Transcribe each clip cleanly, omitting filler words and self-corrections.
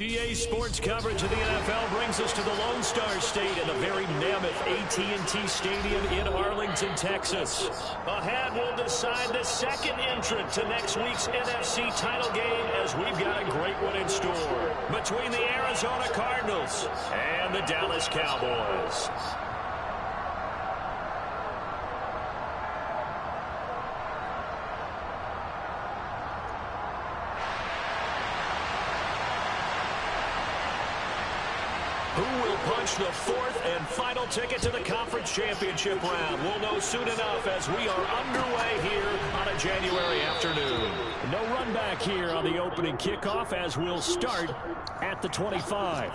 EA Sports coverage of the NFL brings us to the Lone Star State in the very mammoth AT&T Stadium in Arlington, Texas. Ahead, we'll decide the second entrant to next week's NFC title game as we've got a great one in store between the Arizona Cardinals and the Dallas Cowboys. Who will punch the fourth and final ticket to the conference championship round? We'll know soon enough as we are underway here on a January afternoon. No run back here on the opening kickoff as we'll start at the 25.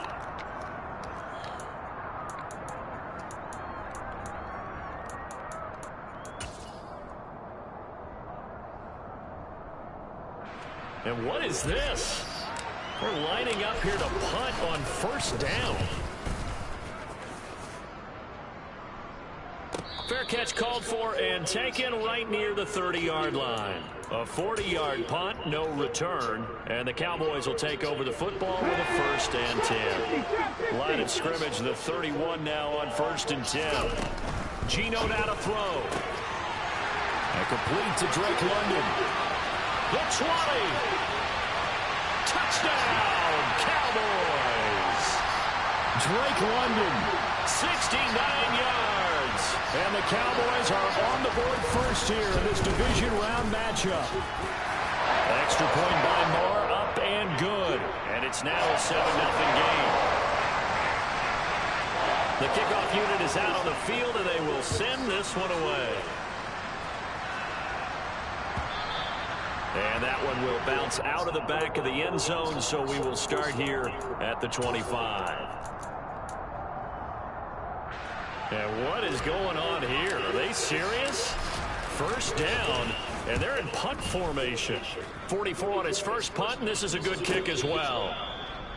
And what is this? We're lining up here to punt on first down. Fair catch called for and taken right near the 30-yard line. A 40-yard punt, no return. And the Cowboys will take over the football with a 1st and 10. Line of scrimmage, the 31 now on 1st and 10. Geno now to throw. And complete to Drake London. The 20. Touchdown, Cowboys! Drake London, 69 yards. And the Cowboys are on the board first here in this division round matchup. Extra point by Moore, up and good. And it's now a 7-0 game. The kickoff unit is out on the field, and they will send this one away. And that one will bounce out of the back of the end zone, so we will start here at the 25. And what is going on here? Are they serious? First down, and they're in punt formation. 44 on his first punt, and this is a good kick as well.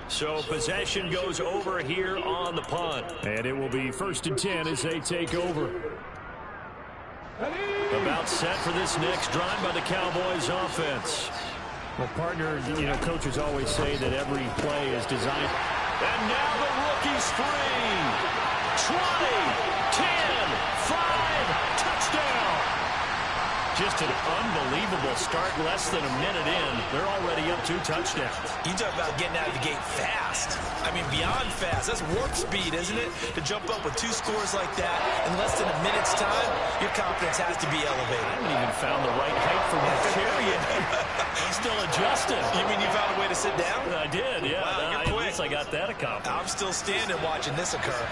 So possession goes over here on the punt. And it will be 1st and 10 as they take over. About set for this next drive by the Cowboys offense. Well, partner, coaches always say that every play is designed. And now the rookie's free. 20, 10, 5, touchdown. Just an unbelievable start. Less than a minute in, they're already up 2 touchdowns. You talk about getting out of the gate fast. I mean, beyond fast. That's warp speed, isn't it? To jump up with 2 scores like that in less than a minute's time, your confidence has to be elevated. I haven't even found the right height for my chair yet. I'm still adjusting. You mean you found a way to sit down? I did, yeah. Wow, you're quick. At least I got that accomplished. I'm still standing watching this occur.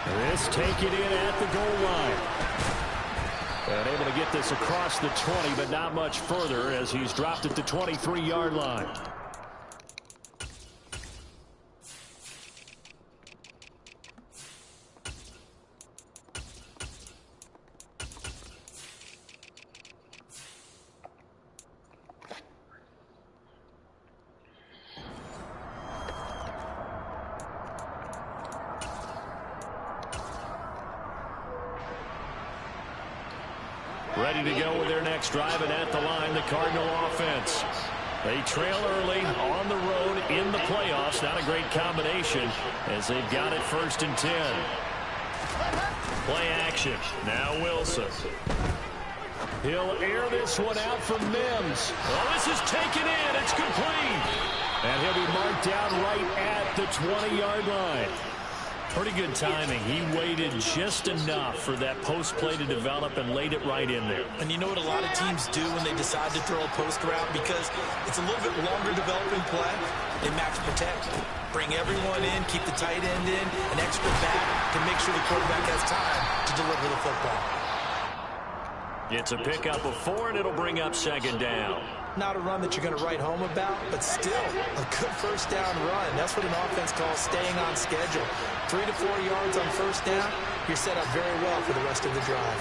This take it in at the goal line. And able to get this across the 20, but not much further as he's dropped at the 23-yard line. Ready to go with their next drive, and at the line, the Cardinal offense. They trail early on the road in the playoffs. Not a great combination as they've got it 1st and 10. Play action. Now Wilson. He'll air this one out for Mims. Oh, this is taken in. It's complete. And he'll be marked down right at the 20-yard line. Pretty good timing. He waited just enough for that post play to develop and laid it right in there. And you know what a lot of teams do when they decide to throw a post route? Because it's a little bit longer developing play. They max protect, bring everyone in, keep the tight end in, an extra back to make sure the quarterback has time to deliver the football. It's a pickup of 4, and it'll bring up 2nd down. Not a run that you're going to write home about, but still a good first down run. That's what an offense calls staying on schedule. 3 to 4 yards on first down, you're set up very well for the rest of the drive.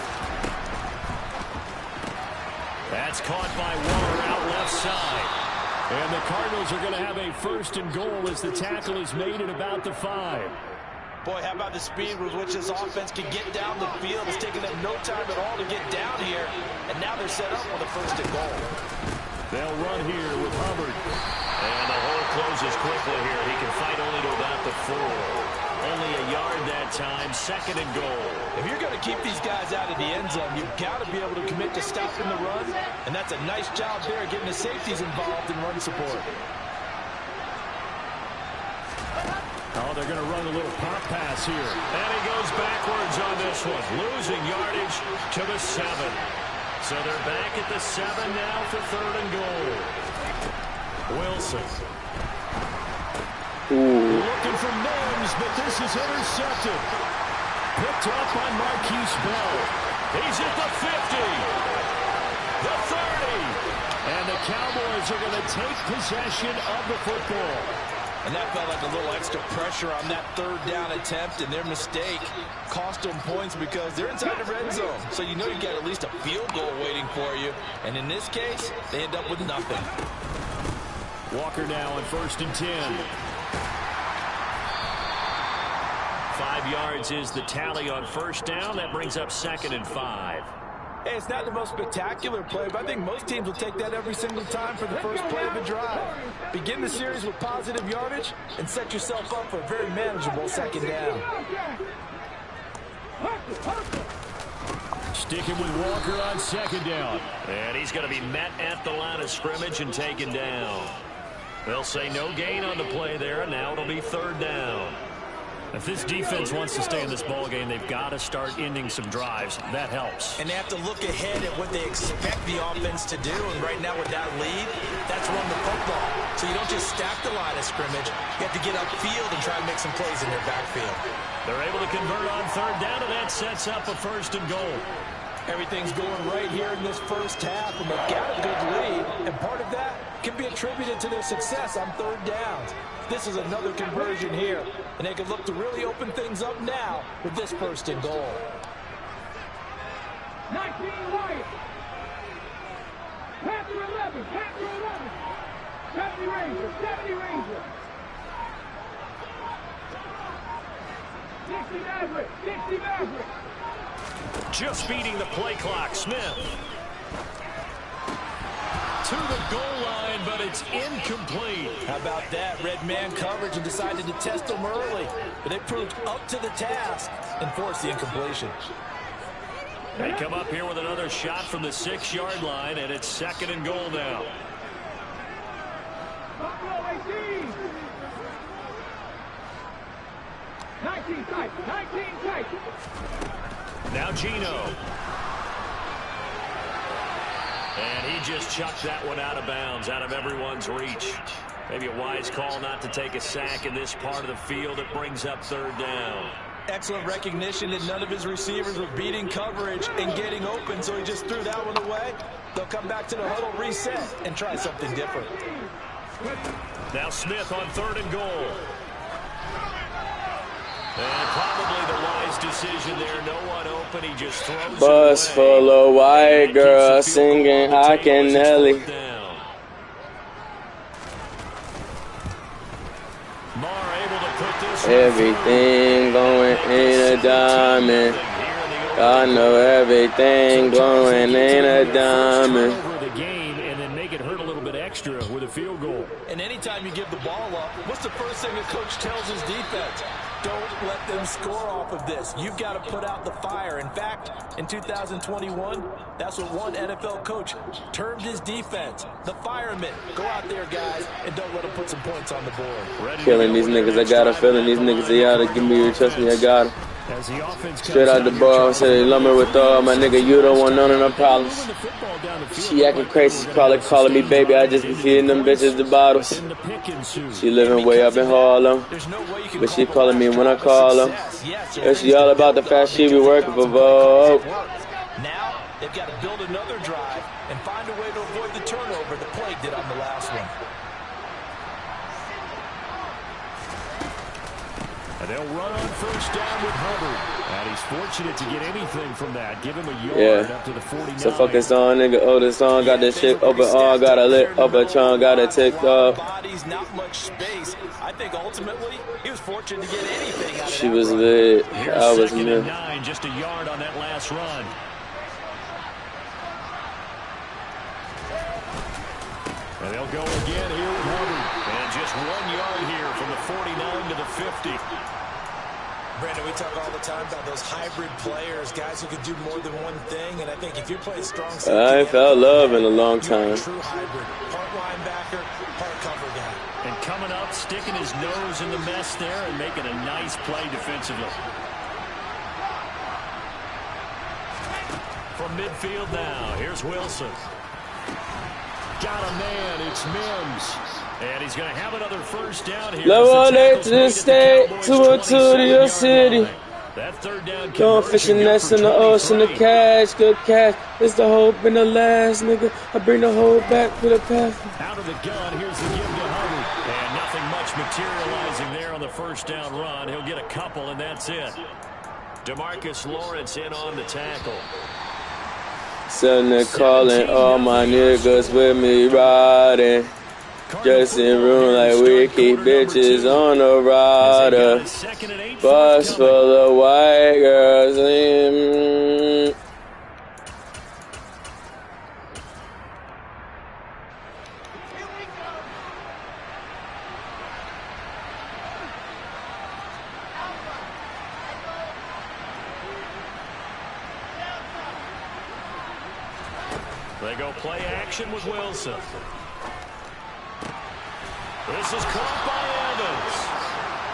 That's caught by Waller out left side. And the Cardinals are going to have a 1st and goal as the tackle is made at about the 5. Boy, how about the speed with which this offense can get down the field? It's taken them no time at all to get down here. And now they're set up on the 1st and goal. They'll run here with Hubbard. And the hole closes quickly here. He can fight only to about the 4. Only a yard that time, 2nd and goal. If you're going to keep these guys out of the end zone, you've got to be able to commit to stopping the run. And that's a nice job there, getting the safeties involved in run support. Oh, they're going to run a little pop pass here. And he goes backwards on this one, losing yardage to the 7. So they're back at the 7 now for 3rd and goal. Wilson. Looking for Mims, but this is intercepted. Picked up by Marquise Bell. He's at the 50. The 30. And the Cowboys are going to take possession of the football. And that felt like a little extra pressure on that 3rd down attempt, and their mistake cost them points because they're inside the red zone. So you know you got at least a field goal waiting for you. And in this case, they end up with nothing. Walker now on 1st and 10. 5 yards is the tally on 1st down. That brings up 2nd and 5. Hey, it's not the most spectacular play, but I think most teams will take that every single time for the first play of a drive. Begin the series with positive yardage and set yourself up for a very manageable 2nd down. Sticking with Walker on 2nd down. And he's going to be met at the line of scrimmage and taken down. They'll say no gain on the play there, and now it'll be 3rd down. If this defense wants to stay in this ballgame, they've got to start ending some drives. That helps. And they have to look ahead at what they expect the offense to do. And right now with that lead, that's run the football. So you don't just stack the line of scrimmage. You have to get upfield and try to make some plays in their backfield. They're able to convert on 3rd down, and that sets up a 1st and goal. Everything's going right here in this first half, and they've got a good lead. And part of that can be attributed to their success on 3rd downs. This is another conversion here, and they can look to really open things up now with this 1st and goal. 19 right. Panther 11. Panther 11. 70 Ranger. 70 Ranger. 60 Maverick. 60 Maverick. Just beating the play clock. Smith. To the goal line, but it's incomplete. How about that? Red man coverage and decided to test them early. But they proved up to the task and forced the incompletion. They come up here with another shot from the 6-yard line, and it's 2nd and goal now. 19 tight. 19 tight. Now Gino. And he just chucked that one out of bounds, out of everyone's reach. Maybe a wise call not to take a sack in this part of the field. It brings up 3rd down. Excellent recognition that none of his receivers were beating coverage and getting open, so he just threw that one away. They'll come back to the huddle, reset, and try something different. Now Smith on 3rd and goal. And probably the wise decision there. No one open. He just throws Bus it away. full of white girls singing I Can Nelly. Marr able to put this Everything going in a diamond. I know everything going in a diamond. Over the game and then make it hurt a little bit extra with a field goal. And anytime you give the ball up, what's the first thing a coach tells his defense? Don't let them score off of this. You've got to put out the fire. In fact, in 2021, that's what one NFL coach termed his defense. The firemen. Go out there, guys, and don't let them put some points on the board. Killing these niggas, I got a feeling these niggas, they ought to give me your trust me, I got them. As the offense Straight out the ball, said they lumber with all my nigga, you don't want none of them problems. She acting crazy, she probably calling me baby, I just be feeding them bitches the bottles. She living way up in Harlem, but she calling me when I call her. And she all about the fact she be working for Vogue. Now they've got to build another drive and find a way to avoid the turnover the Plague did on the last one. And they'll run on 1st down with Hubbard. And he's fortunate to get anything from that. Give him a yard up to the 49. So fuck this song, nigga. Oh, this song got this shit open arm, got a lit up a chunk, got a tick up. Bodies, not much space. I think ultimately he was fortunate to get anything out of She that was run. lit. Here's I was 2nd lit. and 9, just a yard on that last run. go again here with Hubbard. And just 1 yard here from the 49 to the 50. Brandon, we talk all the time about those hybrid players, guys who can do more than one thing. And I think if you're playing strong safety, I ain't felt love in a long time. You're a true hybrid. Part linebacker, part cover guy. And coming up, sticking his nose in the mess there and making a nice play defensively. From midfield now, here's Wilson. Got a man, it's Mims. And he's going to have another first down here. Level 8 to the state, 202 to your city. That third down Going fishing nets in the ocean, the cash, good cash. It's the hope in the last, nigga. I bring the whole back to the path. Out of the gun, here's the give to Hubbard. And nothing much materializing there on the first down run. He'll get a couple, and that's it. DeMarcus Lawrence in on the tackle. Sitting there calling all my niggas with me riding. Just in room like we keep bitches on the rider. Bus full of white girls. They go play action with Wilson. This is caught by Evans.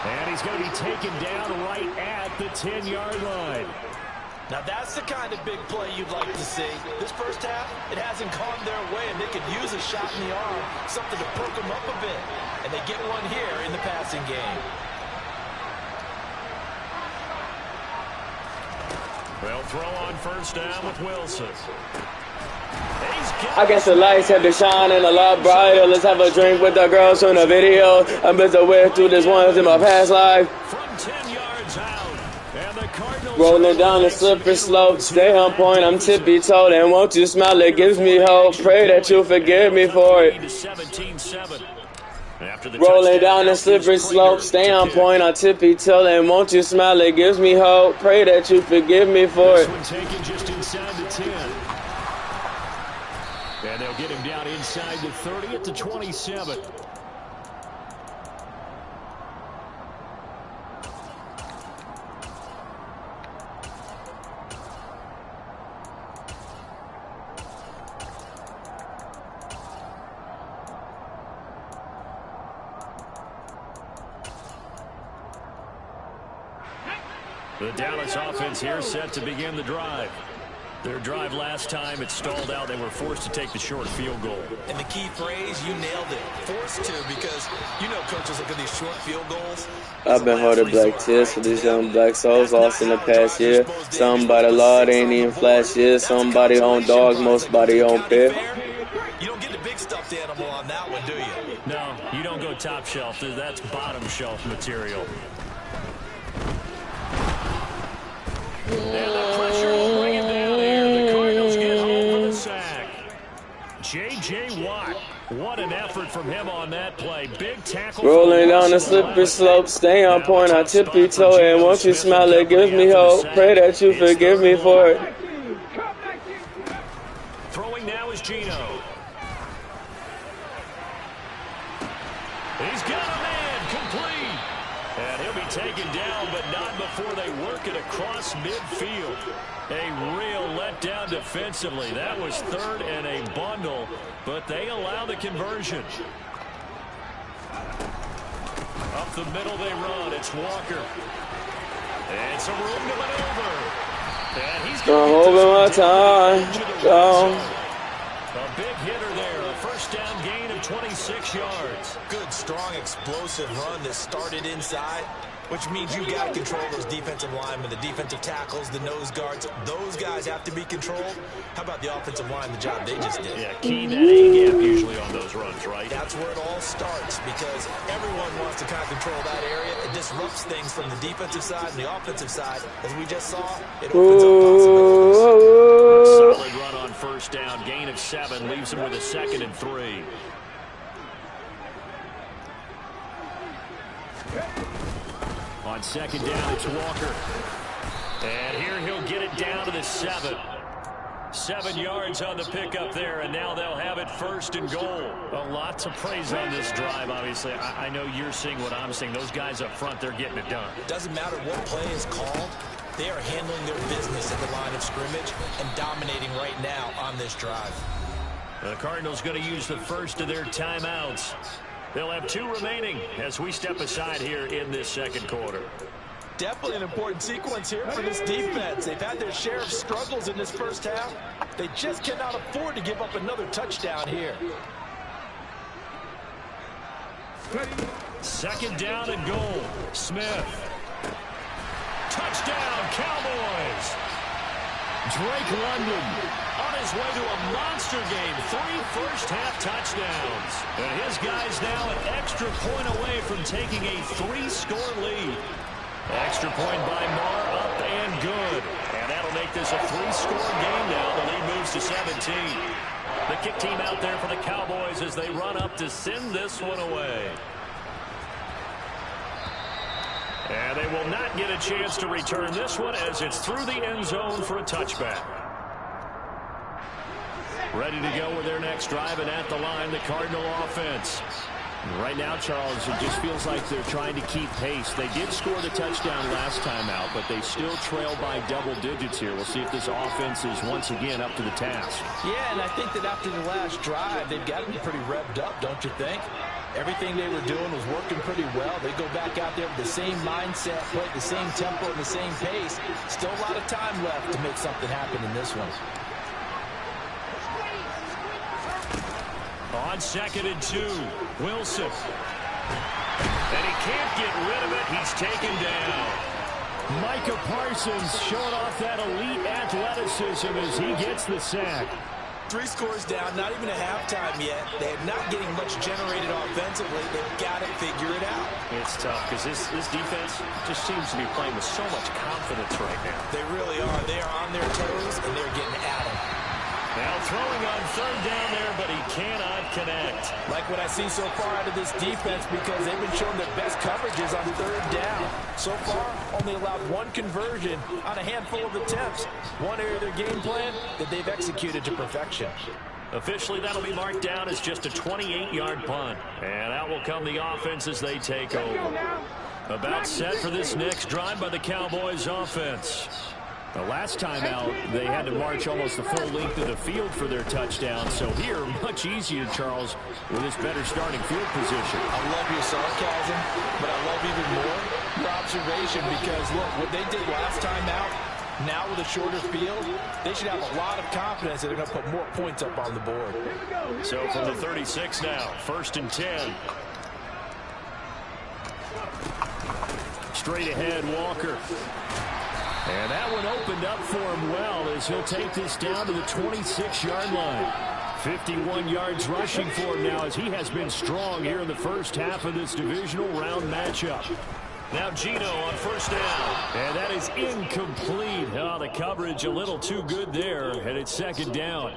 And he's going to be taken down right at the 10-yard line. Now that's the kind of big play you'd like to see. This first half, it hasn't gone their way, and they could use a shot in the arm, something to perk them up a bit. And they get one here in the passing game. They'll throw on first down with Wilson. I guess the lights have been shining a lot brighter. Let's have a drink with the girls from the video. I'm busy with through this once in my past life. From 10 yards out. And the Cardinals rolling down the slippery slope. Stay on point, I'm tippy-toed. And won't you smile, it gives me hope. Pray that you forgive me for it. 17-7. Rolling down the slippery slope. Stay on point, I'm tippy-toed. And won't you smile, it gives me hope. Pray that you forgive me for it. This one taken just inside the 10. And they'll get him down inside the 30 at the 27. The Dallas offense here set to begin the drive. Their drive last time, it stalled out. They were forced to take the short field goal. And the key phrase, you nailed it. Forced to, because you know coaches look at these short field goals. I've been holding black tears for these young black souls lost in the past year. Some by the law, they ain't even flash years. Somebody on dogs, most body on pit. You don't get the big stuffed animal on that one, do you? No, you don't go top shelf. That's bottom shelf material. And the pressure will bring him down here. The Cardinals get home for the sack. J.J. Watt. What an effort from him on that play. Big tackle. Rolling down the slippery slope. Stay on point. I tippy-toe. And once you smile, it gives me hope. Pray that you forgive me for it. Throwing now is Geno. He's got a man complete. And he'll be taken down, but not before they work it across midfield. A real letdown defensively. That was third and a bundle, but they allow the conversion. Up the middle they run. It's Walker. And some room to maneuver. And he's going to hold my time. Go. A big hitter there. A first down gain of 26 yards. Good, strong, explosive run that started inside, which means you've got to control those defensive linemen, the defensive tackles, the nose guards. Those guys have to be controlled. How about the offensive line, the job they just did? Yeah, key that A-gap usually on those runs, right? That's where it all starts, because everyone wants to kind of control that area. It disrupts things from the defensive side and the offensive side. As we just saw, it opens up possibilities. Solid run on first down. Gain of 7 leaves him with a 2nd and 3. On second down, it's Walker. And here he'll get it down to the 7. 7 yards on the pickup there, and now they'll have it first and goal. A lot to praise on this drive, obviously. I know you're seeing what I'm seeing. Those guys up front, they're getting it done. Doesn't matter what play is called. They are handling their business at the line of scrimmage and dominating right now on this drive. The Cardinals going to use the first of their timeouts. They'll have 2 remaining as we step aside here in this second quarter. Definitely an important sequence here for this defense. They've had their share of struggles in this first half. They just cannot afford to give up another touchdown here. Second down and goal. Smith. Touchdown, Cowboys. Drake London on his way to a monster game. 3 first-half touchdowns. And his guys now an extra point away from taking a 3-score lead. Extra point by Marr, up and good. And that'll make this a 3-score game now. The lead moves to 17. The kick team out there for the Cowboys as they run up to send this one away. And they will not get a chance to return this one as it's through the end zone for a touchback. Ready to go with their next drive, and at the line, the Cardinal offense. Right now, Charles, it just feels like they're trying to keep pace. They did score the touchdown last time out, but they still trail by double digits here. We'll see if this offense is once again up to the task. Yeah, and I think that after the last drive, they've got to be pretty revved up, don't you think? Everything they were doing was working pretty well. They go back out there with the same mindset, play at the same tempo and the same pace. Still a lot of time left to make something happen in this one. On 2nd and 2, Wilson. And he can't get rid of it. He's taken down. Micah Parsons showing off that elite athleticism as he gets the sack. 3 scores down, not even a halftime yet. They're not getting much generated offensively. They've got to figure it out. It's tough because this defense just seems to be playing with so much confidence right now. They really are. They are on their toes, and they're getting at them. Now throwing on 3rd down there, but he cannot connect. Like what I see so far out of this defense because they've been showing their best coverages on 3rd down. So far, only allowed 1 conversion on a handful of attempts. One area of their game plan that they've executed to perfection. Officially, that'll be marked down as just a 28-yard punt. And out will come the offense as they take over. About set for this next drive by the Cowboys offense. The last time out, they had to march almost the full length of the field for their touchdown. So here, much easier, Charles, with this better starting field position. I love your sarcasm, but I love even more your observation because, look, what they did last time out, now with a shorter field, they should have a lot of confidence that they're going to put more points up on the board. So from the 36 now, 1st and 10. Straight ahead, Walker. And that one opened up for him well as he'll take this down to the 26-yard line. 51 yards rushing for him now as he has been strong here in the first half of this divisional round matchup. Now Gino on 1st down. And that is incomplete. Oh, the coverage a little too good there, and it's 2nd down.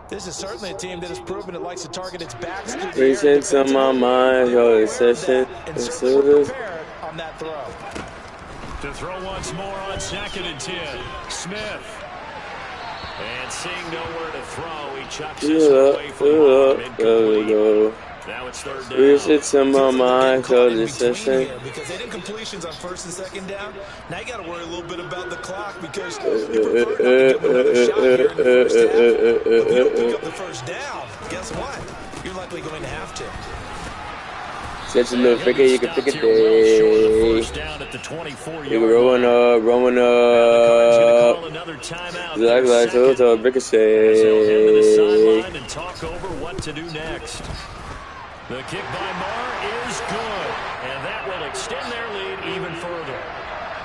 This is certainly a team that has proven it likes to target its backs. Patience on my mind, yo, session. And certainly prepared on that throw. To throw once more on 2nd and 10. Smith. And seeing nowhere to throw, he chucks this away from home. Incomplete. Now it's 3rd down. Patience on my mind, yo, this session. Because they did completions on 1st and 2nd down. Now you got to worry a little bit about the clock because you prefer not to give another shot here in the first half. But if you don't pick up the 1st down, guess what? You're likely going to have to. Such a little figure, you can pick it there. You can rolling up. Like so, ricochet. And talk over what to do next. The kick by Marr is good, and that will extend their lead even further.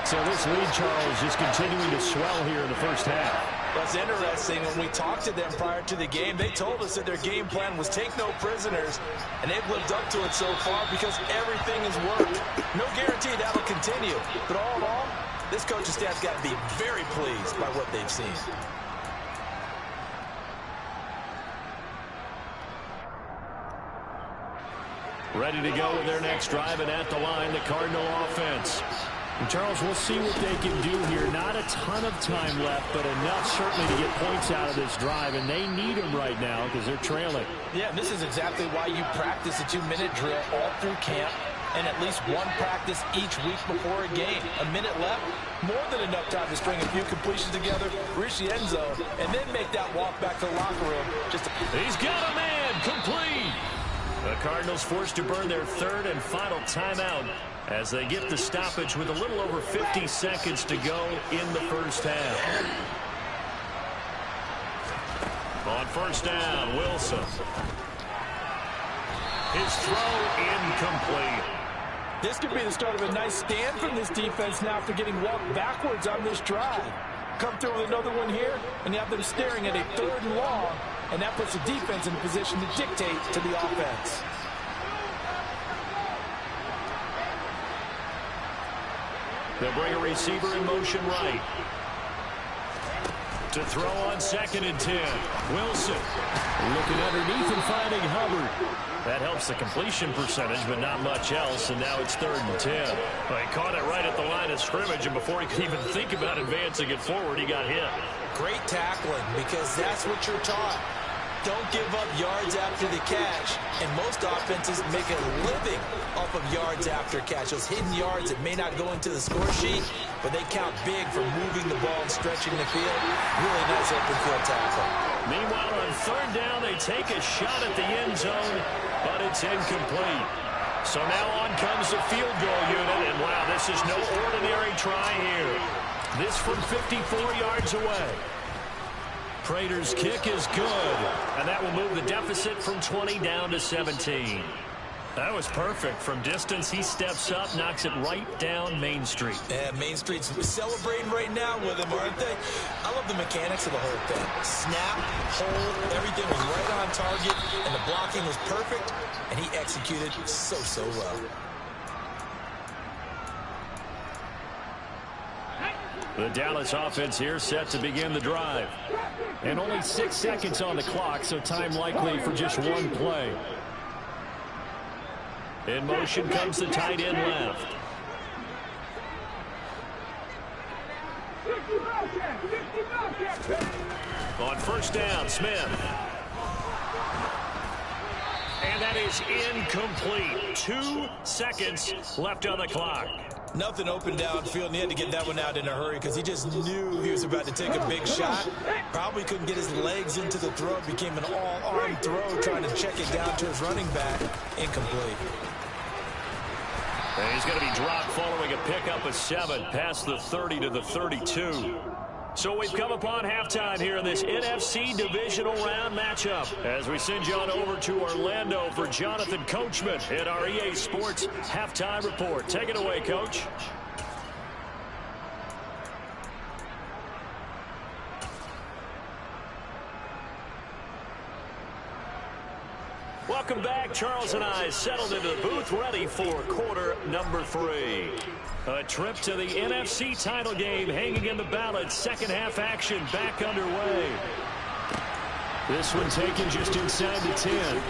So this lead, Charles, is continuing to swell here in the first half. That's interesting. When we talked to them prior to the game, they told us that their game plan was take no prisoners, and they've lived up to it so far because everything has worked. No guarantee that will continue, but all in all, this coaching staff's got to be very pleased by what they've seen. Ready to go with their next drive, and at the line, the Cardinal offense. And Charles, we'll see what they can do here. Not a ton of time left, but enough certainly to get points out of this drive, and they need them right now because they're trailing. Yeah, this is exactly why you practice a 2-minute drill all through camp and at least one practice each week before a game. A minute left, more than enough time to string a few completions together, reach the end zone, and then make that walk back to the locker room. He's got a man, complete. The Cardinals forced to burn their third and final timeout as they get the stoppage with a little over 50 seconds to go in the first half. On first down, Wilson. His throw incomplete. This could be the start of a nice stand from this defense now after getting walked backwards on this drive. Come through with another one here, and you have them staring at a 3rd and long, and that puts the defense in a position to dictate to the offense. They'll bring a receiver in motion right. To throw on 2nd and 10. Wilson looking underneath and finding Hubbard. That helps the completion percentage, but not much else, and now it's 3rd and 10. Well, he caught it right at the line of scrimmage, and before he could even think about advancing it forward, he got hit. Great tackling, because that's what you're taught. Don't give up yards after the catch, and most offenses make a living off of yards after catch. Those hidden yards that may not go into the score sheet, but they count big for moving the ball and stretching the field. Really nice open field tackle. Meanwhile, on 3rd down, they take a shot at the end zone, but it's incomplete. So now on comes the field goal unit, and wow, this is no ordinary try here. This from 54 yards away. Prater's kick is good, and that will move the deficit from 20 down to 17. That was perfect. From distance, he steps up, knocks it right down Main Street. Yeah, Main Street's celebrating right now with him, aren't they? I love the mechanics of the whole thing. Snap, hold, everything was right on target, and the blocking was perfect, and he executed so well. The Dallas offense here set to begin the drive. And only 6 seconds on the clock, so time likely for just one play. In motion comes the tight end left. On first down, Smith. And that is incomplete. 2 seconds left on the clock. Nothing open downfield, and he had to get that one out in a hurry because he just knew he was about to take a big shot. Probably couldn't get his legs into the throw. It became an all-arm throw, trying to check it down to his running back. Incomplete. And he's going to be dropped following a pickup of 7 past the 30 to the 32. So we've come upon halftime here in this NFC Divisional Round matchup as we send you on over to Orlando for Jonathan Coachman in our EA Sports Halftime Report. Take it away, Coach. Welcome back. Charles and I settled into the booth ready for quarter number 3. A trip to the NFC title game hanging in the balance. Second half action back underway. This one taken just inside the 10.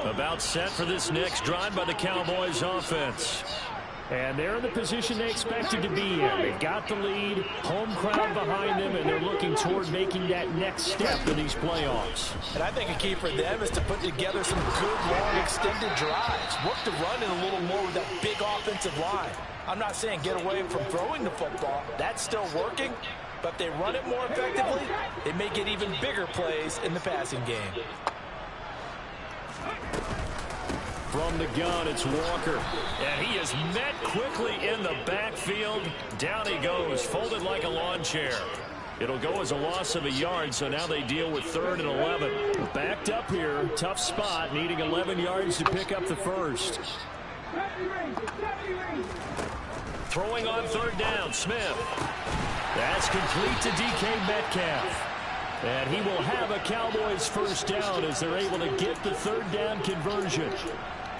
About set for this next drive by the Cowboys offense. And they're in the position they expected to be in. They've got the lead, home crowd behind them, and they're looking toward making that next step in these playoffs. And I think a key for them is to put together some good, long, extended drives. Work the run in a little more with that big offensive line. I'm not saying get away from throwing the football. That's still working. But if they run it more effectively, they may get even bigger plays in the passing game. From the gun, it's Walker. And he is met quickly in the backfield. Down he goes, folded like a lawn chair. It'll go as a loss of a yard, so now they deal with 3rd and 11. Backed up here, tough spot, needing 11 yards to pick up the first. Throwing on 3rd down, Smith. That's complete to DK Metcalf. And he will have a Cowboys first down as they're able to get the 3rd down conversion.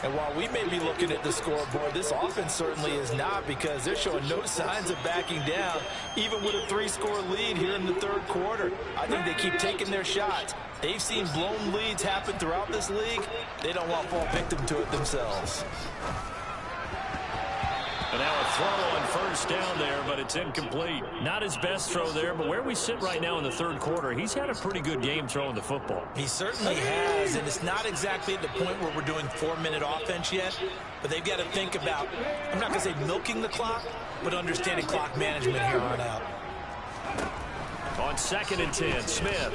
And while we may be looking at the scoreboard, this offense certainly is not, because they're showing no signs of backing down, even with a 3-score lead here in the third quarter. I think they keep taking their shots. They've seen blown leads happen throughout this league. They don't want to fall victim to it themselves. And now a throw on first down there, but it's incomplete. Not his best throw there, but where we sit right now in the third quarter, he's had a pretty good game throwing the football. He certainly has, and it's not exactly at the point where we're doing 4-minute offense yet, but they've got to think about, I'm not going to say milking the clock, but understanding clock management here on out. On 2nd and 10, Smith.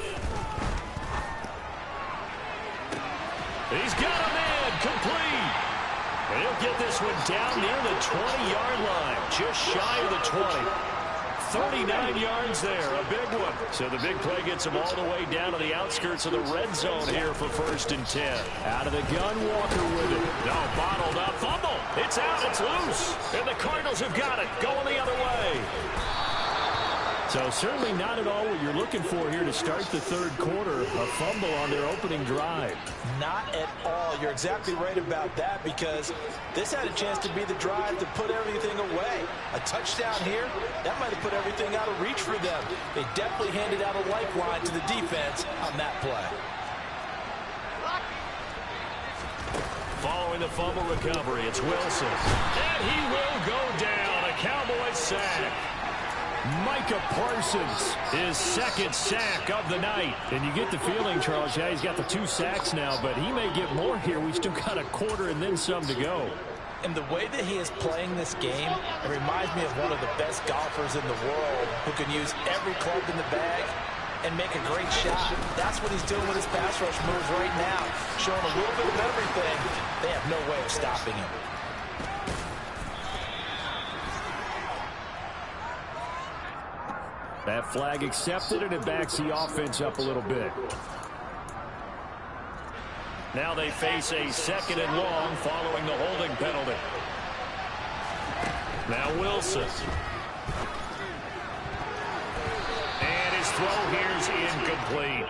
He's got a man, complete. He'll get this one down near the 20-yard line, just shy of the 20. 39 yards there, a big one. So the big play gets him all the way down to the outskirts of the red zone here for 1st and 10. Out of the gun, Walker with it. No, bottled up, fumble. It's out, it's loose. And the Cardinals have got it, going the other way. So certainly not at all what you're looking for here to start the third quarter, a fumble on their opening drive. Not at all. You're exactly right about that, because this had a chance to be the drive to put everything away. A touchdown here, that might have put everything out of reach for them. They definitely handed out a lifeline to the defense on that play. Following the fumble recovery, it's Wilson. And he will go down, a Cowboys sack. Micah Parsons, his 2nd sack of the night. And you get the feeling, Charles, yeah, he's got the 2 sacks now, but he may get more here. We still got a quarter and then some to go. And the way that he is playing this game, it reminds me of one of the best golfers in the world who can use every club in the bag and make a great shot. That's what he's doing with his pass rush moves right now, showing a little bit of everything. They have no way of stopping him. That flag accepted, and it backs the offense up a little bit. Now they face a 2nd and long following the holding penalty. Now Wilson. And his throw here is incomplete.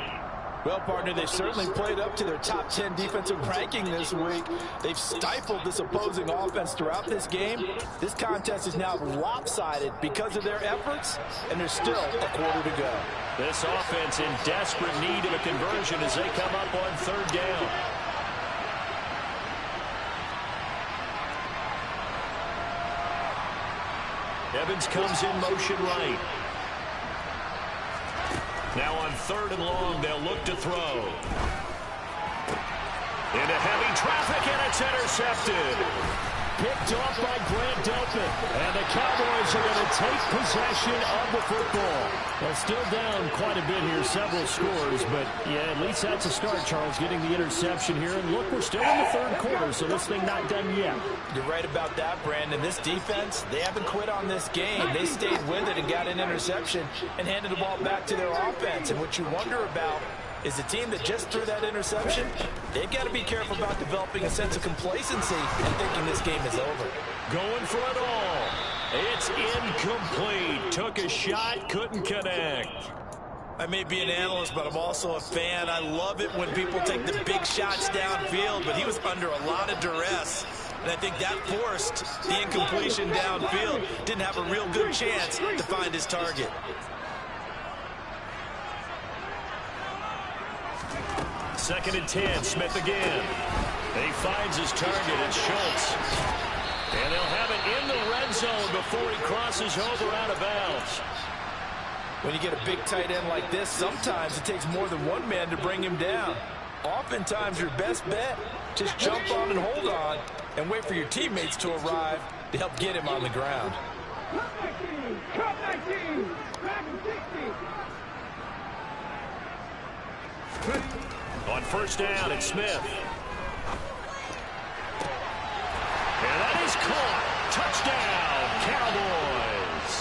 Well, partner, they've certainly played up to their top 10 defensive ranking this week. They've stifled this opposing offense throughout this game. This contest is now lopsided because of their efforts, and there's still a quarter to go. This offense in desperate need of a conversion as they come up on 3rd down. Evans comes in motion right. Now on 3rd and long, they'll look to throw. Into heavy traffic, and it's intercepted. Picked off by Grant Delpit. And the Cowboys are going to take possession of the football. Well, still down quite a bit here, several scores. But, yeah, at least that's a start, Charles, getting the interception here. And, look, we're still in the third quarter, so this thing not done yet. You're right about that, Brandon. This defense, they haven't quit on this game. They stayed with it and got an interception and handed the ball back to their offense. And what you wonder about is the team that just threw that interception, they've got to be careful about developing a sense of complacency and thinking this game is over. Going for it all. It's incomplete. Took a shot, couldn't connect. I may be an analyst, but I'm also a fan. I love it when people take the big shots downfield, but he was under a lot of duress. And I think that forced the incompletion downfield. Didn't have a real good chance to find his target. Second and 10, Smith again. And he finds his target, it's Schultz. And they'll have it in the red zone before he crosses over out of bounds. When you get a big tight end like this, sometimes it takes more than one man to bring him down. Oftentimes, your best bet, just jump on and hold on and wait for your teammates to arrive to help get him on the ground. Drop 19, back 60. On first down, it's Smith. And that is caught. Touchdown, Cowboys.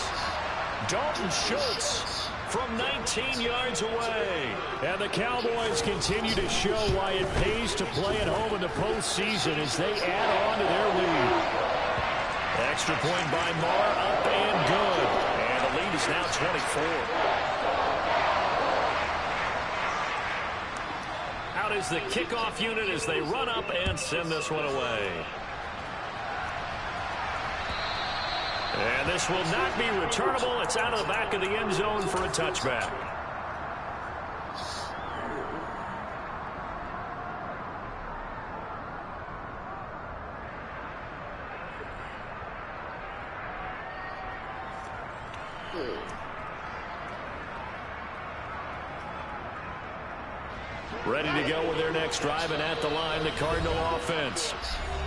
Dalton Schultz from 19 yards away. And the Cowboys continue to show why it pays to play at home in the postseason as they add on to their lead. Extra point by Marr, up and good. And the lead is now 24. Out is the kickoff unit as they run up and send this one away. And this will not be returnable. It's out of the back of the end zone for a touchback. Ready to go with their next drive, and at the line, the Cardinal offense.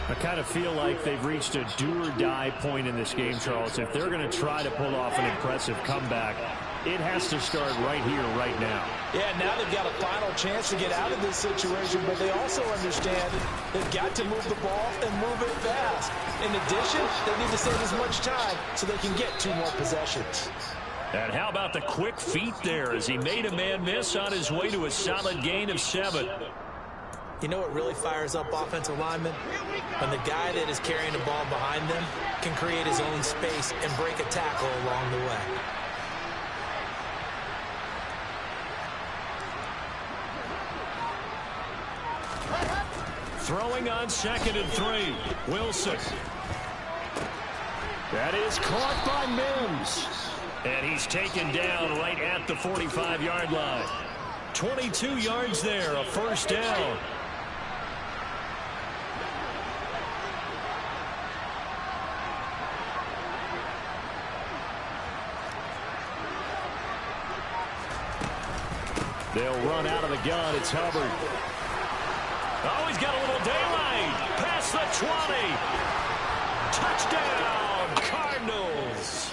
I kind of feel like they've reached a do-or-die point in this game, Charles. If they're going to try to pull off an impressive comeback, it has to start right here, right now. Yeah, now they've got a final chance to get out of this situation, but they also understand they've got to move the ball and move it fast. In addition, they need to save as much time so they can get 2 more possessions. And how about the quick feet there as he made a man miss on his way to a solid gain of 7. You know what really fires up offensive linemen? When the guy that is carrying the ball behind them can create his own space and break a tackle along the way. Throwing on 2nd and 3. Wilson. That is caught by Mims. And he's taken down right at the 45-yard line. 22 yards there, a first down. They'll run out of the gun. It's Hubbard. Oh, he's got a little daylight. Past the 20. Touchdown, Cardinals.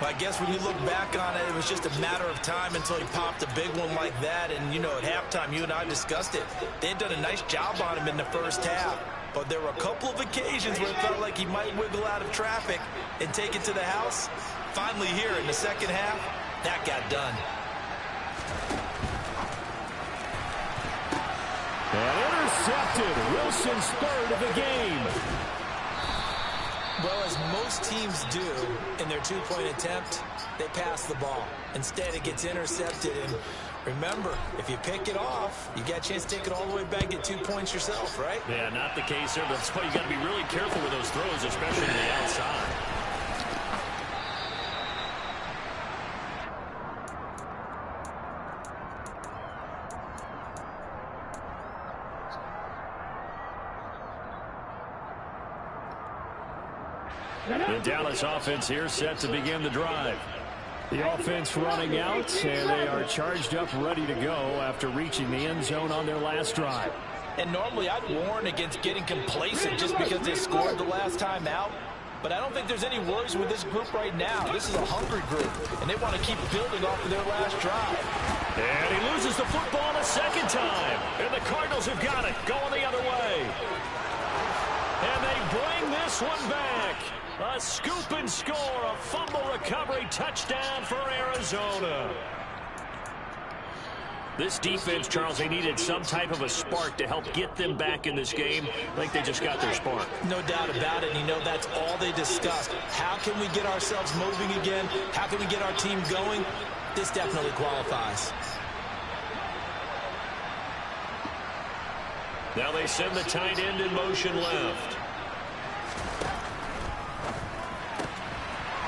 Well, I guess when you look back on it, it was just a matter of time until he popped a big one like that. And, you know, at halftime, you and I discussed it. They had done a nice job on him in the first half. But there were a couple of occasions where it felt like he might wiggle out of traffic and take it to the house. Finally here in the second half, that got done. And intercepted. Wilson's 3rd of the game. Well, as most teams do in their 2-point attempt, they pass the ball. Instead, it gets intercepted. And remember, if you pick it off, you got a chance to take it all the way back, get 2 points yourself, right? Yeah, not the case there. That's why you got to be really careful with those throws, especially to the outside. The Dallas offense here set to begin the drive. The offense running out, and they are charged up, ready to go after reaching the end zone on their last drive. And normally I'd warn against getting complacent just because they scored the last time out. But I don't think there's any worries with this group right now. This is a hungry group, and they want to keep building off of their last drive. And he loses the football a second time. And the Cardinals have got it, going the other way. And they bring this one back. A scoop and score, a fumble recovery touchdown for Arizona. This defense, Charles, they needed some type of a spark to help get them back in this game. I think they just got their spark. No doubt about it. And you know, that's all they discussed. How can we get ourselves moving again? How can we get our team going? This definitely qualifies. Now they send the tight end in motion left.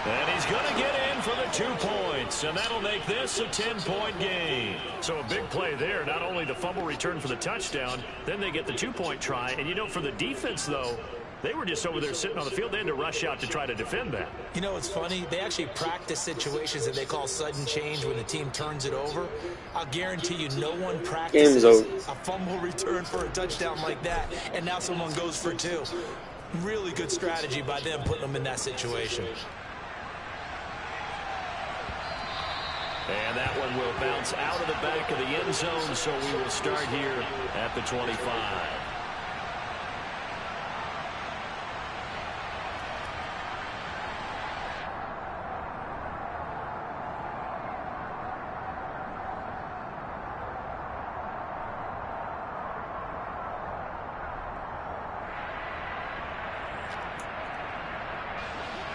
And he's going to get in for the 2 points, and that'll make this a 10-point game. So a big play there, not only the fumble return for the touchdown, then they get the 2-point try. And, you know, for the defense, though, they were just over there sitting on the field. They had to rush out to try to defend that. You know, it's funny. They actually practice situations that they call sudden change when the team turns it over. I'll guarantee you no one practices a fumble return for a touchdown like that, and now someone goes for 2. Really good strategy by them putting them in that situation. And that one will bounce out of the back of the end zone, so we will start here at the 25.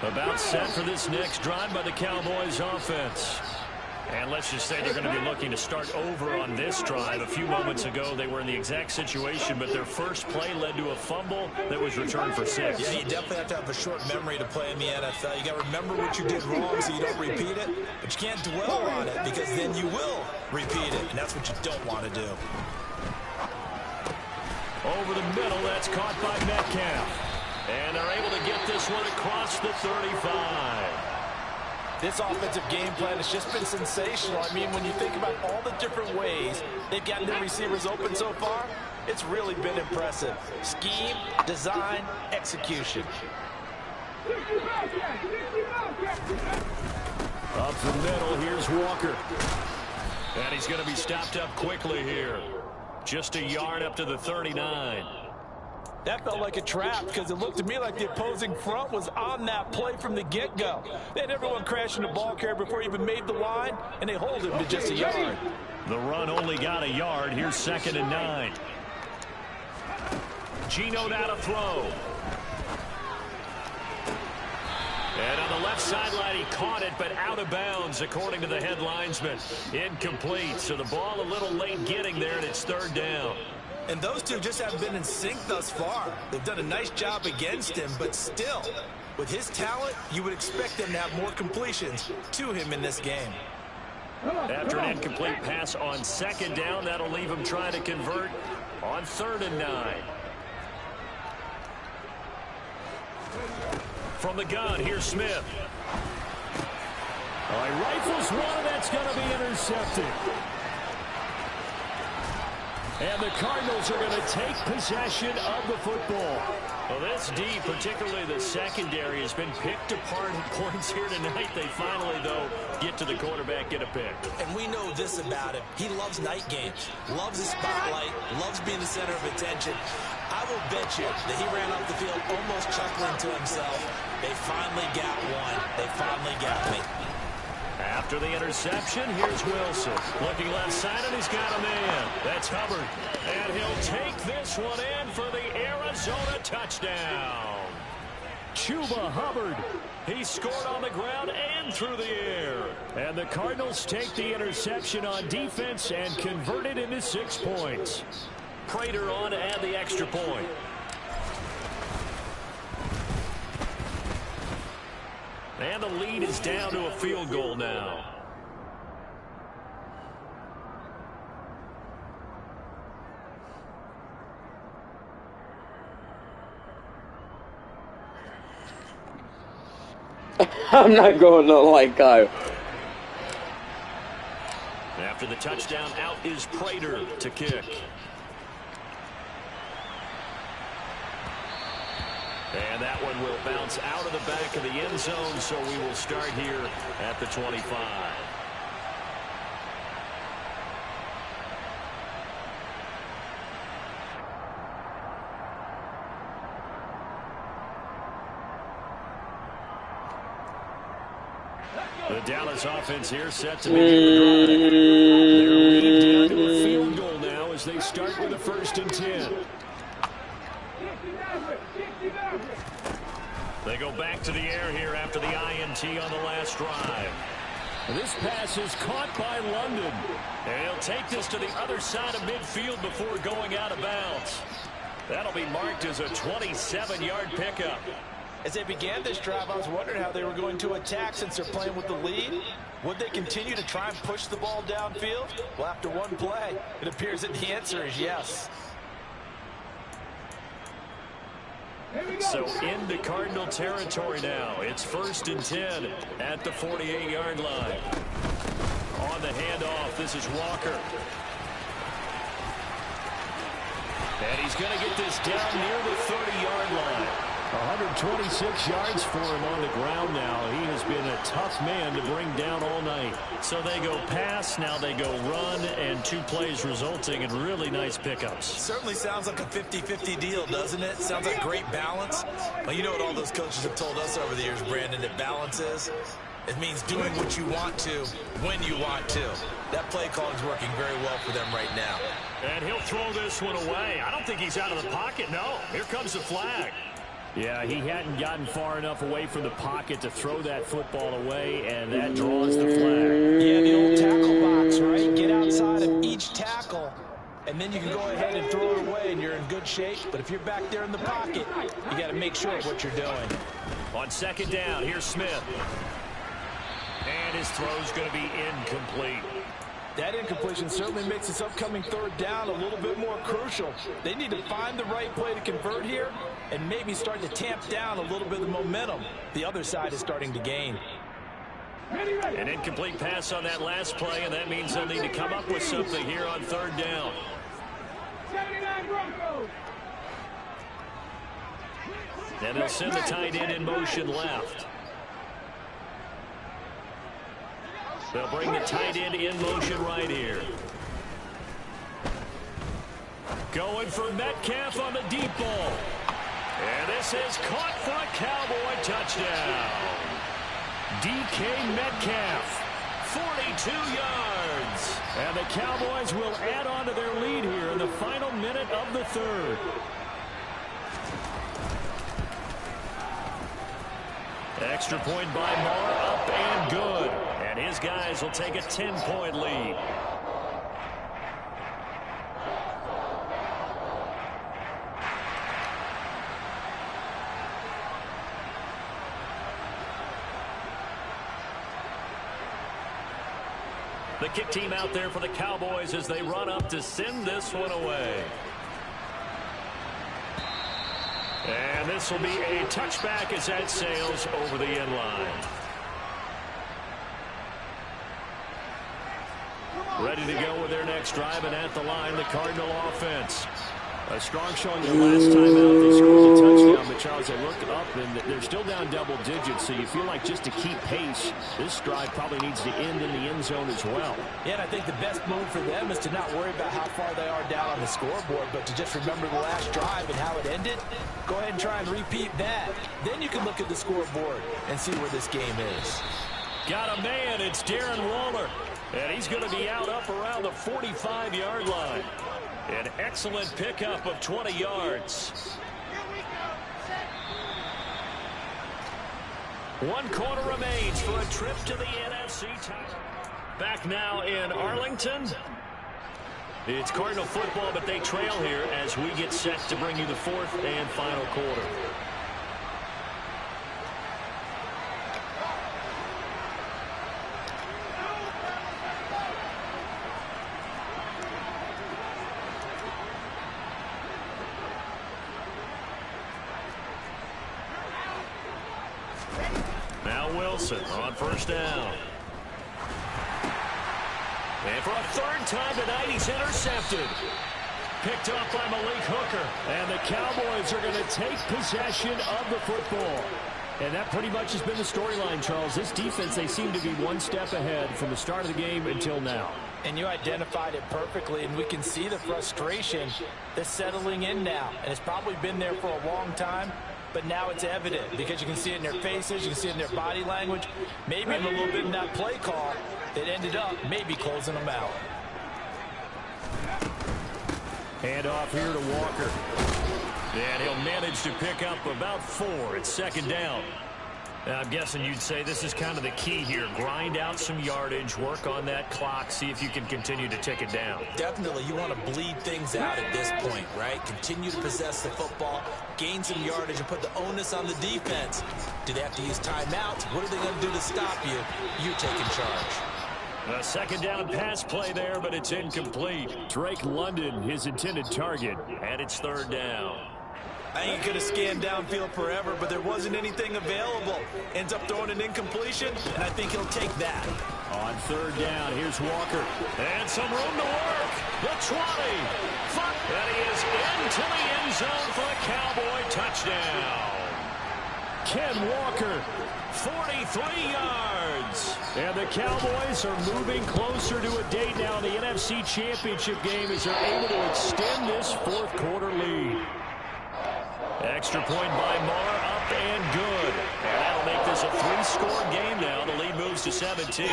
About set for this next drive by the Cowboys offense. And let's just say they're going to be looking to start over on this drive. A few moments ago, they were in the exact situation, but their first play led to a fumble that was returned for 6. Yeah, you definitely have to have a short memory to play in the NFL. You got to remember what you did wrong so you don't repeat it, but you can't dwell on it because then you will repeat it, and that's what you don't want to do. Over the middle, that's caught by Metcalf. And they're able to get this one across the 35. This offensive game plan has just been sensational. I mean, when you think about all the different ways they've gotten their receivers open so far, it's really been impressive. Scheme, design, execution. Up the middle, here's Walker. And he's going to be stopped up quickly here. Just a yard up to the 39. That felt like a trap because it looked to me like the opposing front was on that play from the get-go. They had everyone crashing the ball carrier before he even made the line, and they hold him to just a yard. The run only got a yard. Here's 2nd and 9. Geno now to throw. And on the left sideline, he caught it, but out of bounds, according to the head linesman. Incomplete, so the ball a little late getting there, and it's 3rd down. And those two just haven't been in sync thus far. They've done a nice job against him, but still, with his talent, you would expect them to have more completions to him in this game. After an incomplete pass on 2nd down, that'll leave him trying to convert on 3rd and 9. From the gun, here's Smith. All right, rifles one, and that's going to be intercepted. And the Cardinals are going to take possession of the football. Well, this D, particularly the secondary, has been picked apart in points here tonight. They finally, though, get to the quarterback, get a pick. And we know this about him. He loves night games, loves the spotlight, loves being the center of attention. I will bet you that he ran off the field almost chuckling to himself. They finally got one. They finally got me. After the interception, here's Wilson. Looking left side, and he's got a man. That's Hubbard. And he'll take this one in for the Arizona touchdown. Chuba Hubbard. He scored on the ground and through the air. And the Cardinals take the interception on defense and convert it into 6 points. Prater on to add the extra point. And the lead is down to a field goal now. I'm not going on like Kyle. After the touchdown, out is Prater to kick. And that one will bounce out of the back of the end zone, so we will start here at the 25. The Dallas offense here set to begin the drive. They're leading down to a field goal now as they start with a 1st and 10. They go back to the air here after the INT on the last drive. This pass is caught by London. And he'll take this to the other side of midfield before going out of bounds. That'll be marked as a 27-yard pickup. As they began this drive, I was wondering how they were going to attack since they're playing with the lead. Would they continue to try and push the ball downfield? Well, after one play, it appears that the answer is yes. So into Cardinal territory now. It's 1st and 10 at the 48-yard line. On the handoff, this is Walker. And he's going to get this down near the 30-yard line. 126 yards for him on the ground now. He has been a tough man to bring down all night. So they go pass, now they go run, and 2 plays resulting in really nice pickups. Certainly sounds like a 50-50 deal, doesn't it? Sounds like great balance. Well, you know what all those coaches have told us over the years, Brandon, that balance is? It means doing what you want to when you want to. That play calling is working very well for them right now. And he'll throw this one away. I don't think he's out of the pocket, no. Here comes the flag. Yeah, he hadn't gotten far enough away from the pocket to throw that football away, and that draws the flag. Yeah, the old tackle box, right? Get outside of each tackle, and then you can go ahead and throw it away, and you're in good shape. But if you're back there in the pocket, you got to make sure of what you're doing. On second down, here's Smith. And his throw's going to be incomplete. That incompletion certainly makes this upcoming third down a little bit more crucial. They need to find the right play to convert here and maybe start to tamp down a little bit of the momentum the other side is starting to gain. An incomplete pass on that last play, and that means they'll need to come up with something here on third down. 79 Broncos. And they'll send the tight end in motion left. They'll bring the tight end in motion right here. Going for Metcalf on the deep ball. And this is caught for a Cowboy touchdown. DK Metcalf, 42 yards. And the Cowboys will add on to their lead here in the final minute of the third. Extra point by Marr, up and good. And his guys will take a 10-point lead. The kick team out there for the Cowboys as they run up to send this one away. And this will be a touchback as that sails over the end line. Ready to go with their next drive, and at the line, the Cardinal offense. A strong showing the last time out. They scored the touchdown, but Charles, they look up, and they're still down double digits, so you feel like just to keep pace, this drive probably needs to end in the end zone as well. Yeah, and I think the best move for them is to not worry about how far they are down on the scoreboard, but to just remember the last drive and how it ended. Go ahead and try and repeat that. Then you can look at the scoreboard and see where this game is. Got a man, it's Darren Waller. And he's going to be out up around the 45-yard line. An excellent pickup of 20 yards. 1 quarter remains for a trip to the NFC title. Back now in Arlington. It's Cardinal football, but they trail here as we get set to bring you the fourth and final quarter. On first down. And for a third time tonight, he's intercepted. Picked up by Malik Hooker. And the Cowboys are going to take possession of the football. And that pretty much has been the storyline, Charles. This defense, they seem to be one step ahead from the start of the game until now. And you identified it perfectly, and we can see the frustration that's settling in now. And it's probably been there for a long time. But now it's evident because you can see it in their faces, you can see it in their body language, maybe even a little bit in that play call that ended up maybe closing them out. Hand off here to Walker. And he'll manage to pick up about 4 at second down. Now, I'm guessing you'd say this is kind of the key here. Grind out some yardage, work on that clock, see if you can continue to tick it down. Definitely, you want to bleed things out at this point, right? Continue to possess the football, gain some yardage, and put the onus on the defense. Do they have to use timeouts? What are they going to do to stop you? You taking charge. A second down pass play there, but it's incomplete. Drake London, his intended target, and it's third down. I think he could have scanned downfield forever, but there wasn't anything available. Ends up throwing an incompletion, and I think he'll take that. On third down, here's Walker. And some room to work. The 20. And he is into the end zone for a Cowboy touchdown. Ken Walker, 43 yards. And the Cowboys are moving closer to a date now in the NFC Championship game as they're able to extend this fourth quarter lead. Extra point by Marr, up and good. And that'll make this a 3-score game now. The lead moves to 17.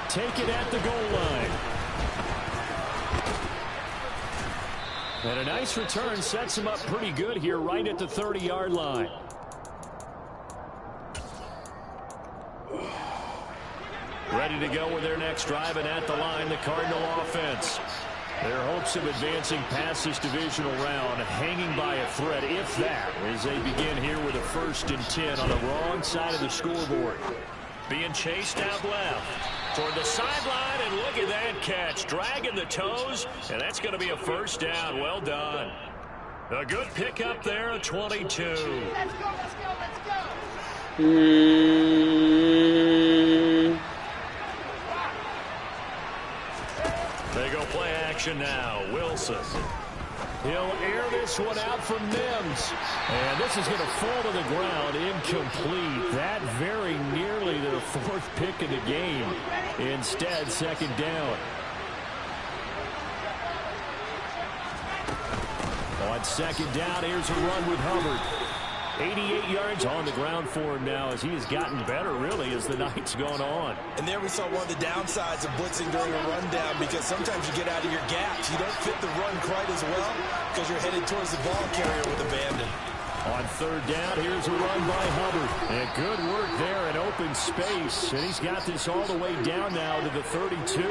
Take it at the goal line. And a nice return sets him up pretty good here right at the 30-yard line. Ready to go with their next drive, and at the line, the Cardinal offense. Their hopes of advancing past this divisional round hanging by a thread, if that, as they begin here with a 1st and 10 on the wrong side of the scoreboard. Being chased out left toward the sideline, and look at that catch. Dragging the toes, and that's going to be a 1st down. Well done. A good pickup there, a 22. Let's go, let's go, let's go. They go play action now. Wilson. He'll air this one out from Mims. And this is going to fall to the ground. Incomplete. That very nearly their 4th pick of the game. Instead, 2nd down. On 2nd down, here's a run with Hubbard. 88 yards on the ground for him now as he has gotten better, really, as the night's gone on. And there we saw one of the downsides of blitzing during a rundown, because sometimes you get out of your gaps. You don't fit the run quite as well because you're headed towards the ball carrier with abandon. On 3rd down, here's a run by Hubbard. And good work there in open space. And he's got this all the way down now to the 32.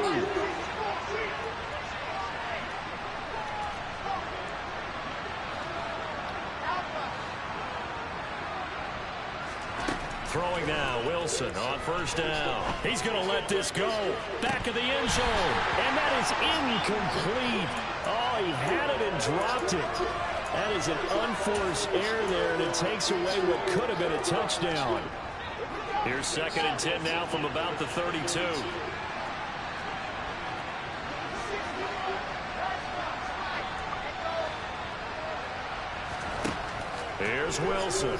Throwing now, Wilson on 1st down. He's going to let this go. Back of the end zone. And that is incomplete. Oh, he had it and dropped it. That is an unforced error there, and it takes away what could have been a touchdown. Here's 2nd and 10 now from about the 32. Here's Wilson.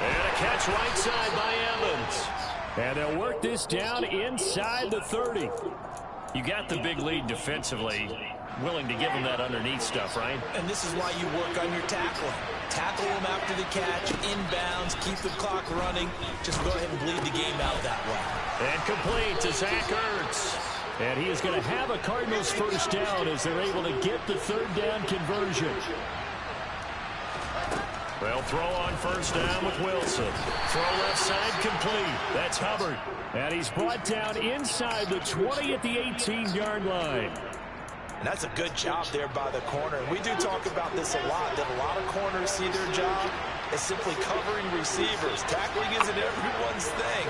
And a catch right side by Evans. And they'll work this down inside the 30. You got the big lead defensively. Willing to give them that underneath stuff, right? And this is why you work on your tackling. Tackle them after the catch, inbounds, keep the clock running. Just go ahead and bleed the game out that way. And complete to Zach Ertz. And he is going to have a Cardinals 1st down as they're able to get the 3rd down conversion. They'll throw on 1st down with Wilson. Throw left side complete. That's Hubbard. And he's brought down inside the 20 at the 18-yard line. And that's a good job there by the corner. And we do talk about this a lot, that a lot of corners see their job as simply covering receivers. Tackling isn't everyone's thing.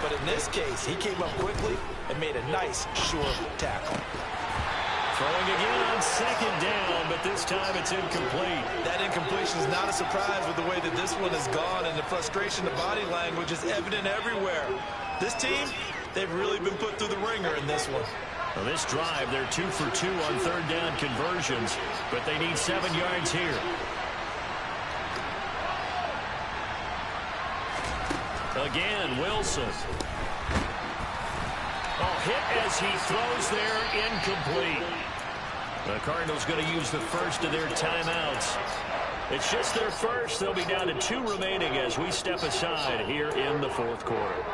But in this case, he came up quickly and made a nice, sure tackle. Throwing again on 2nd down, but this time it's incomplete. That incompletion is not a surprise with the way that this one has gone, and the frustration, the body language is evident everywhere. This team, they've really been put through the ringer in this one. Well, this drive, they're 2 for 2 on 3rd down conversions, but they need 7 yards here. Again, Wilson. Oh, hit as he throws there, incomplete. The Cardinals going to use the 1st of their timeouts. It's just their 1st. They'll be down to 2 remaining as we step aside here in the 4th quarter.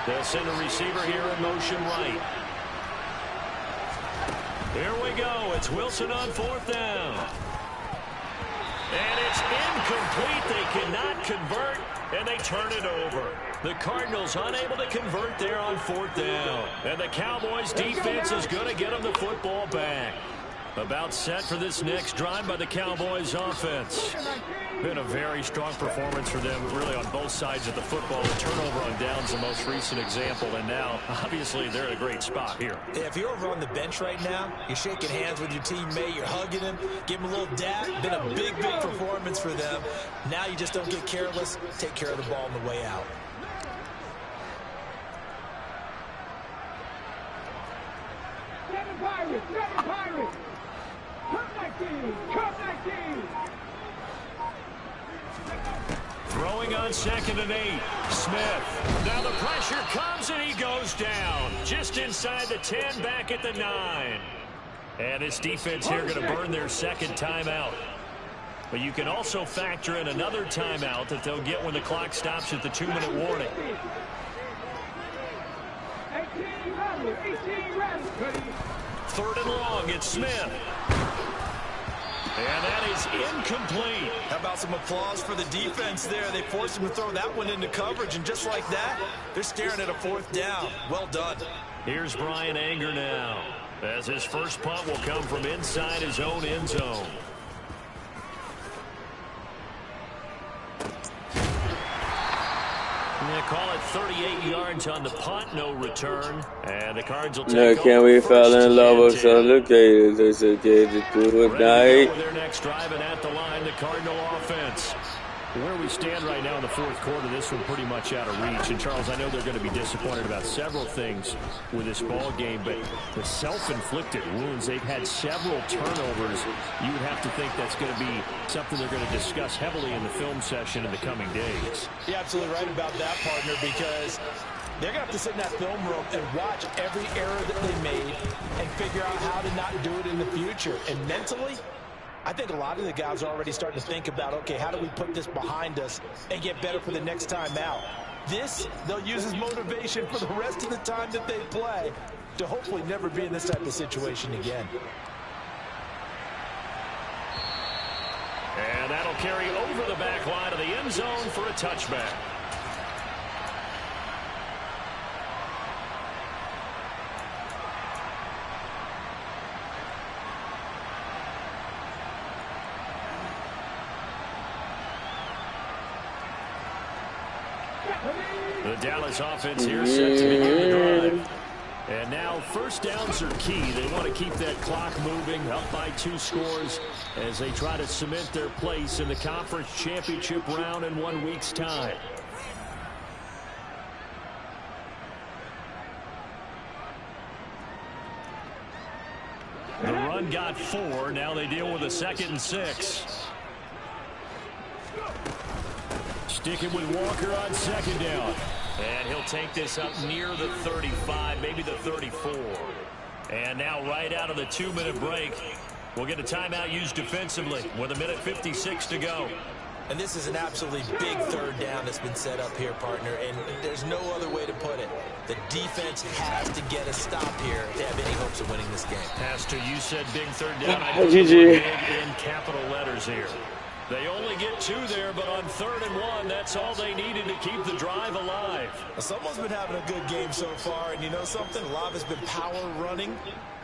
They'll send a receiver here in motion right. Here we go. It's Wilson on 4th down. And it's incomplete. They cannot convert, and they turn it over. The Cardinals unable to convert there on 4th down. And the Cowboys defense is going to get them the football back. About set for this next drive by the Cowboys offense. Been a very strong performance for them, really, on both sides of the football. The turnover on downs, the most recent example, and now, obviously, they're in a great spot here. Yeah, if you're over on the bench right now, you're shaking hands with your teammate, you're hugging him, give him a little dap. Been a big, big performance for them. Now you just don't get careless. Take care of the ball on the way out. Seven Pirates, seven Pirates. Come that team, come that team. Throwing on 2nd and 8. Smith. Now the pressure comes and he goes down. Just inside the 10, back at the 9. And this defense here going to burn their second timeout. But you can also factor in another timeout that they'll get when the clock stops at the 2-minute warning. 3rd and long, it's Smith. And that is incomplete. How about some applause for the defense there? They forced him to throw that one into coverage, and just like that, they're staring at a 4th down. Well done. Here's Brian Anger now, as his first punt will come from inside his own end zone. They call it 38 yards on the punt, no return. And the Cards will take over. Can we fall in love with some located? It's okay to do it night. With their next drive and at the line, the Cardinal offense. Where we stand right now in the 4th quarter, this one pretty much out of reach. And, Charles, I know they're going to be disappointed about several things with this ball game, but the self-inflicted wounds, they've had several turnovers. You would have to think that's going to be something they're going to discuss heavily in the film session in the coming days. You're absolutely right about that, partner, because they're going to have to sit in that film room and watch every error that they made and figure out how to not do it in the future. And mentally, I think a lot of the guys are already starting to think about, okay, how do we put this behind us and get better for the next time out? This, they'll use as motivation for the rest of the time that they play to hopefully never be in this type of situation again. And that'll carry over the back line of the end zone for a touchback. The Dallas offense here set to begin the drive. And now 1st downs are key. They want to keep that clock moving, up by 2 scores as they try to cement their place in the conference championship round in 1 week's time. The run got 4. Now they deal with a 2nd and 6. Sticking with Walker on 2nd down. And he'll take this up near the 35, maybe the 34. And now right out of the 2-minute break, we'll get a timeout used defensively with 1:56 to go. And this is an absolutely big 3rd down that's been set up here, partner, and there's no other way to put it. The defense has to get a stop here to have any hopes of winning this game. Pastor, you said big 3rd down. I put big in capital letters here. They only get 2 there, but on 3rd and 1, that's all they needed to keep the drive alive. Well, someone's been having a good game so far, and you know something? A lot has been power running.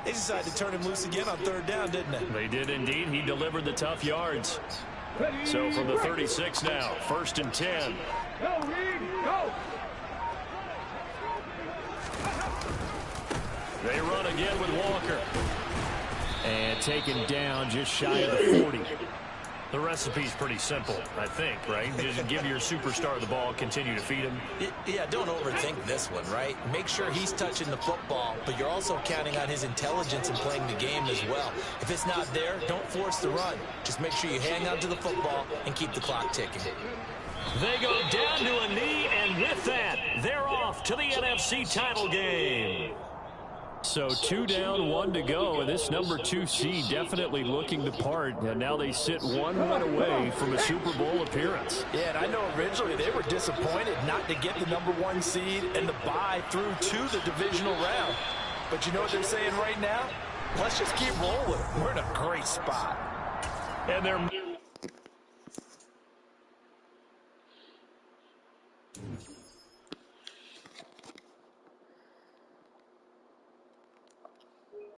They decided to turn him loose again on 3rd down, didn't they? They did indeed. He delivered the tough yards. So from the 36 now, 1st and 10. Go, Reed, go! They run again with Walker. And taken down just shy of the 40. The recipe's pretty simple, I think, right? Just give your superstar the ball, continue to feed him. Yeah, don't overthink this one, right? Make sure he's touching the football, but you're also counting on his intelligence in playing the game as well. If it's not there, don't force the run. Just make sure you hang on to the football and keep the clock ticking. They go down to a knee, and with that, they're off to the NFC title game. So 2 down, 1 to go, and this number 2 seed definitely looking the part, and now they sit 1 win away from a Super Bowl appearance. Yeah, and I know originally they were disappointed not to get the number 1 seed and the bye through to the divisional round. But you know what they're saying right now? Let's just keep rolling. We're in a great spot. And they're